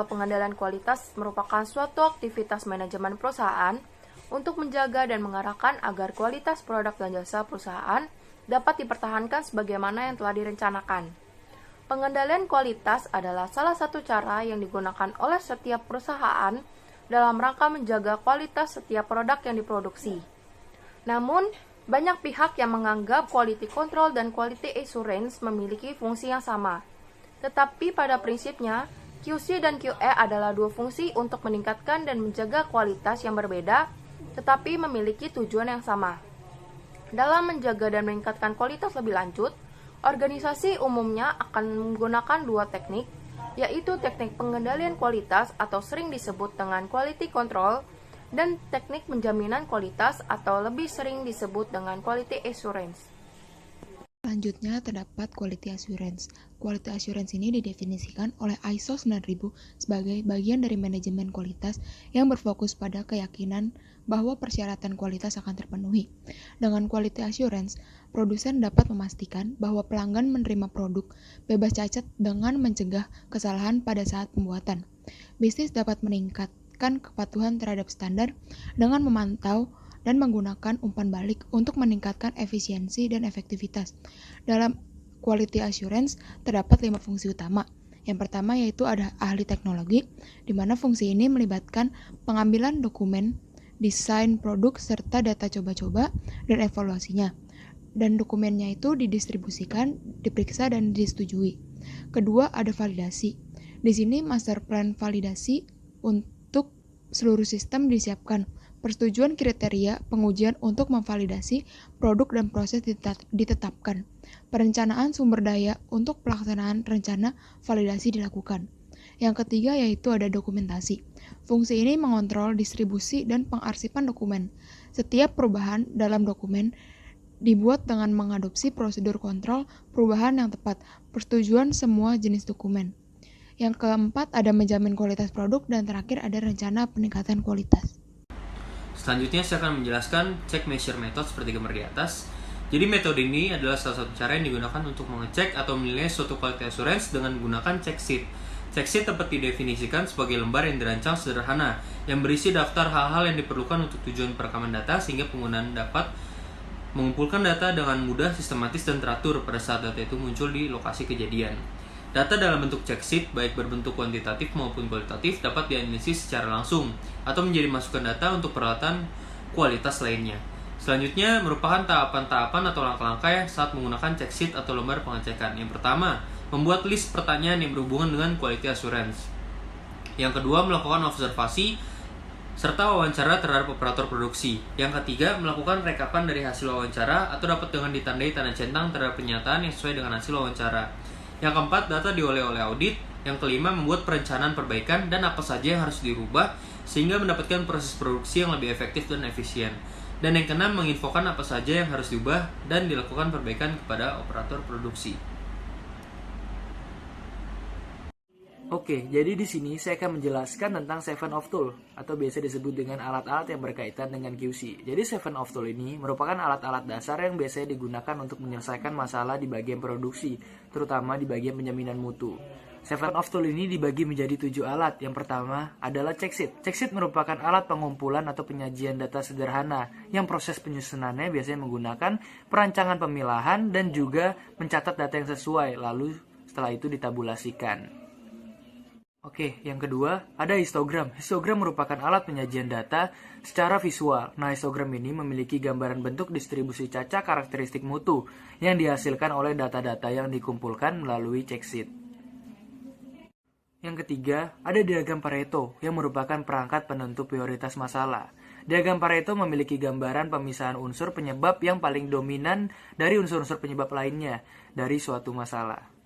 atau pengendalian kualitas merupakan suatu aktivitas manajemen perusahaan untuk menjaga dan mengarahkan agar kualitas produk dan jasa perusahaan dapat dipertahankan sebagaimana yang telah direncanakan. Pengendalian kualitas adalah salah satu cara yang digunakan oleh setiap perusahaan dalam rangka menjaga kualitas setiap produk yang diproduksi. Namun, banyak pihak yang menganggap quality control dan quality assurance memiliki fungsi yang sama. Tetapi pada prinsipnya, QC dan QA adalah dua fungsi untuk meningkatkan dan menjaga kualitas yang berbeda, tetapi memiliki tujuan yang sama. Dalam menjaga dan meningkatkan kualitas lebih lanjut, organisasi umumnya akan menggunakan dua teknik, yaitu teknik pengendalian kualitas atau sering disebut dengan quality control, dan teknik penjaminan kualitas atau lebih sering disebut dengan quality assurance. Selanjutnya terdapat quality assurance. Quality assurance ini didefinisikan oleh ISO 9000 sebagai bagian dari manajemen kualitas yang berfokus pada keyakinan bahwa persyaratan kualitas akan terpenuhi. Dengan quality assurance, produsen dapat memastikan bahwa pelanggan menerima produk bebas cacat dengan mencegah kesalahan pada saat pembuatan. Bisnis dapat meningkatkan kepatuhan terhadap standar dengan memantau dan menggunakan umpan balik untuk meningkatkan efisiensi dan efektivitas. Dalam quality assurance terdapat 5 fungsi utama. Yang pertama yaitu ada ahli teknologi, di mana fungsi ini melibatkan pengambilan dokumen, desain produk, serta data coba-coba dan evaluasinya. Dan dokumennya itu didistribusikan, diperiksa, dan disetujui. Kedua, ada validasi. Di sini master plan validasi untuk seluruh sistem disiapkan. Persetujuan kriteria pengujian untuk memvalidasi produk dan proses ditetapkan. Perencanaan sumber daya untuk pelaksanaan rencana validasi dilakukan. Yang ketiga yaitu ada dokumentasi. Fungsi ini mengontrol distribusi dan pengarsipan dokumen. Setiap perubahan dalam dokumen dibuat dengan mengadopsi prosedur kontrol perubahan yang tepat, persetujuan semua jenis dokumen. Yang keempat ada menjamin kualitas produk, dan terakhir ada rencana peningkatan kualitas. Selanjutnya saya akan menjelaskan check measure method seperti gambar di atas. Jadi metode ini adalah salah satu cara yang digunakan untuk mengecek atau menilai suatu quality assurance dengan menggunakan check sheet. Check sheet dapat didefinisikan sebagai lembar yang dirancang sederhana yang berisi daftar hal-hal yang diperlukan untuk tujuan perekaman data sehingga penggunaan dapat mengumpulkan data dengan mudah, sistematis, dan teratur pada saat data itu muncul di lokasi kejadian. Data dalam bentuk check sheet, baik berbentuk kuantitatif maupun kualitatif, dapat dianalisis secara langsung atau menjadi masukan data untuk peralatan kualitas lainnya. Selanjutnya merupakan tahapan-tahapan atau langkah-langkah saat menggunakan check sheet atau lembar pengecekan. Yang pertama, membuat list pertanyaan yang berhubungan dengan quality assurance. Yang kedua, melakukan observasi serta wawancara terhadap operator produksi. Yang ketiga, melakukan rekapan dari hasil wawancara atau dapat dengan ditandai tanda centang terhadap pernyataan yang sesuai dengan hasil wawancara. Yang keempat, data diolah oleh audit. Yang kelima, membuat perencanaan perbaikan dan apa saja yang harus dirubah sehingga mendapatkan proses produksi yang lebih efektif dan efisien. Dan yang keenam, menginfokan apa saja yang harus diubah dan dilakukan perbaikan kepada operator produksi. Oke, jadi di sini saya akan menjelaskan tentang 7 of Tool atau biasa disebut dengan alat-alat yang berkaitan dengan QC. Jadi 7 of Tool ini merupakan alat-alat dasar yang biasanya digunakan untuk menyelesaikan masalah di bagian produksi, terutama di bagian penjaminan mutu. 7 of Tool ini dibagi menjadi 7 alat. Yang pertama adalah check sheet. Check sheet merupakan alat pengumpulan atau penyajian data sederhana yang proses penyusunannya biasanya menggunakan perancangan pemilahan dan juga mencatat data yang sesuai, lalu setelah itu ditabulasikan. Oke, yang kedua ada histogram. Histogram merupakan alat penyajian data secara visual. Nah, histogram ini memiliki gambaran bentuk distribusi caca karakteristik mutu yang dihasilkan oleh data-data yang dikumpulkan melalui check sheet. Yang ketiga, ada diagram Pareto yang merupakan perangkat penentu prioritas masalah. Diagram Pareto memiliki gambaran pemisahan unsur penyebab yang paling dominan dari unsur-unsur penyebab lainnya dari suatu masalah.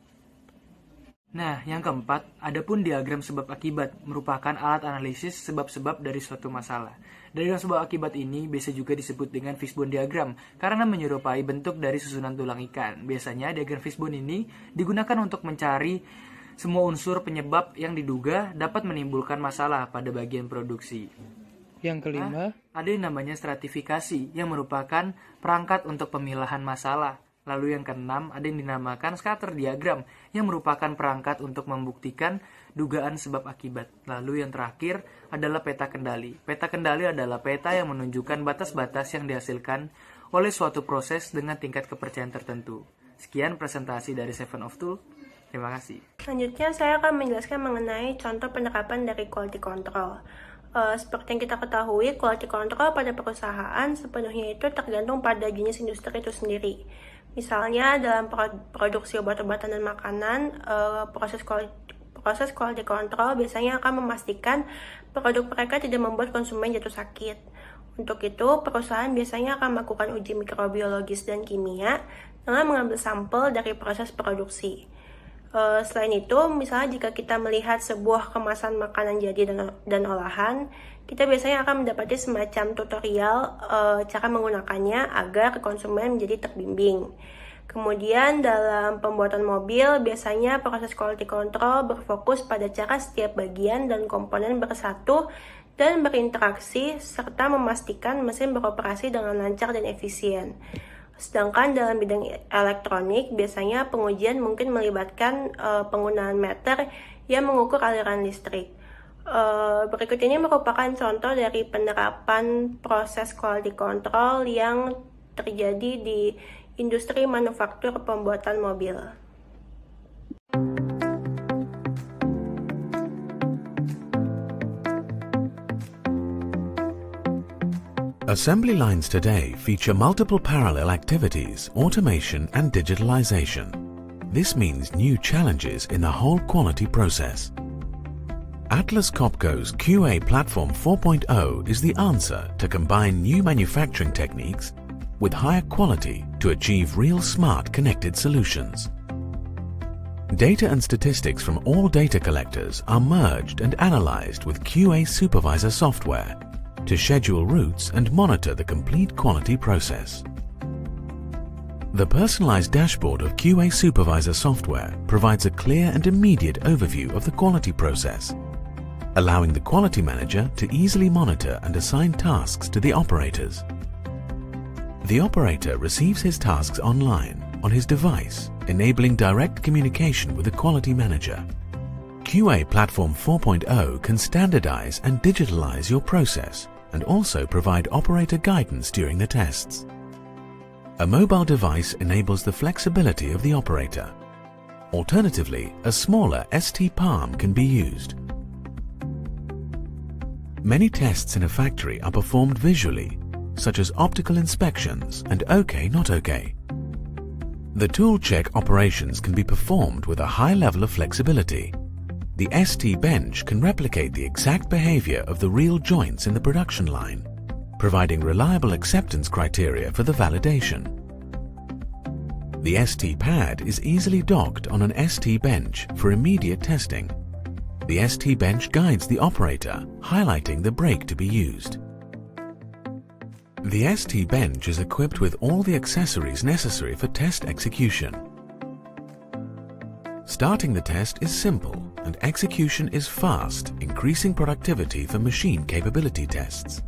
Nah, yang keempat, adapun diagram sebab akibat merupakan alat analisis sebab-sebab dari suatu masalah. Diagram sebab akibat ini biasa juga disebut dengan fishbone diagram karena menyerupai bentuk dari susunan tulang ikan. Biasanya diagram fishbone ini digunakan untuk mencari semua unsur penyebab yang diduga dapat menimbulkan masalah pada bagian produksi. Yang kelima, ada yang namanya stratifikasi yang merupakan perangkat untuk pemilahan masalah. Lalu yang keenam, ada yang dinamakan scatter diagram, yang merupakan perangkat untuk membuktikan dugaan sebab akibat. Lalu yang terakhir adalah peta kendali. Peta kendali adalah peta yang menunjukkan batas-batas yang dihasilkan oleh suatu proses dengan tingkat kepercayaan tertentu. Sekian presentasi dari Seven of Tool. Terima kasih. Selanjutnya saya akan menjelaskan mengenai contoh penerapan dari quality control. Seperti yang kita ketahui, quality control pada perusahaan sepenuhnya itu tergantung pada jenis industri itu sendiri. Misalnya dalam produksi obat-obatan dan makanan, proses quality control biasanya akan memastikan produk mereka tidak membuat konsumen jatuh sakit. Untuk itu, perusahaan biasanya akan melakukan uji mikrobiologis dan kimia dengan mengambil sampel dari proses produksi. Selain itu, misalnya jika kita melihat sebuah kemasan makanan jadi dan olahan, kita biasanya akan mendapati semacam tutorial cara menggunakannya agar konsumen menjadi terbimbing. Kemudian dalam pembuatan mobil, biasanya proses quality control berfokus pada cara setiap bagian dan komponen bersatu dan berinteraksi, serta memastikan mesin beroperasi dengan lancar dan efisien. Sedangkan dalam bidang elektronik, biasanya pengujian mungkin melibatkan penggunaan meter yang mengukur aliran listrik. Berikut ini merupakan contoh dari penerapan proses quality control yang terjadi di industri manufaktur pembuatan mobil. Assembly lines today feature multiple parallel activities, automation and digitalization. This means new challenges in the whole quality process. Atlas Copco's QA Platform 4.0 is the answer to combine new manufacturing techniques with higher quality to achieve real smart connected solutions. Data and statistics from all data collectors are merged and analyzed with QA Supervisor software to schedule routes and monitor the complete quality process. The personalized dashboard of QA Supervisor software provides a clear and immediate overview of the quality process, allowing the quality manager to easily monitor and assign tasks to the operators. The operator receives his tasks online on his device, enabling direct communication with the quality manager. QA Platform 4.0 can standardize and digitalize your process and also provide operator guidance during the tests. A mobile device enables the flexibility of the operator. Alternatively, a smaller ST Palm can be used. Many tests in a factory are performed visually, such as optical inspections and OK not OK. The tool check operations can be performed with a high level of flexibility. The ST bench can replicate the exact behavior of the real joints in the production line, providing reliable acceptance criteria for the validation. The ST pad is easily docked on an ST bench for immediate testing. The ST bench guides the operator, highlighting the brake to be used. The ST bench is equipped with all the accessories necessary for test execution. Starting the test is simple and execution is fast, increasing productivity for machine capability tests.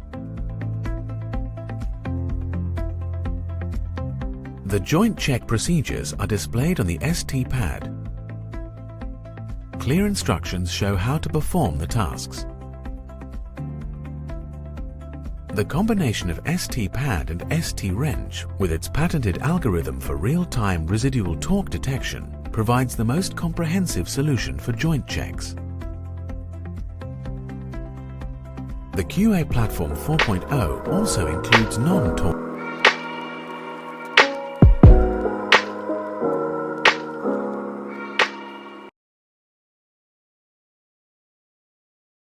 The joint check procedures are displayed on the ST pad. Clear instructions show how to perform the tasks. The combination of ST pad and ST wrench with its patented algorithm for real-time residual torque detection provides the most comprehensive solution for joint checks. The QA Platform 4.0 also includes non-torque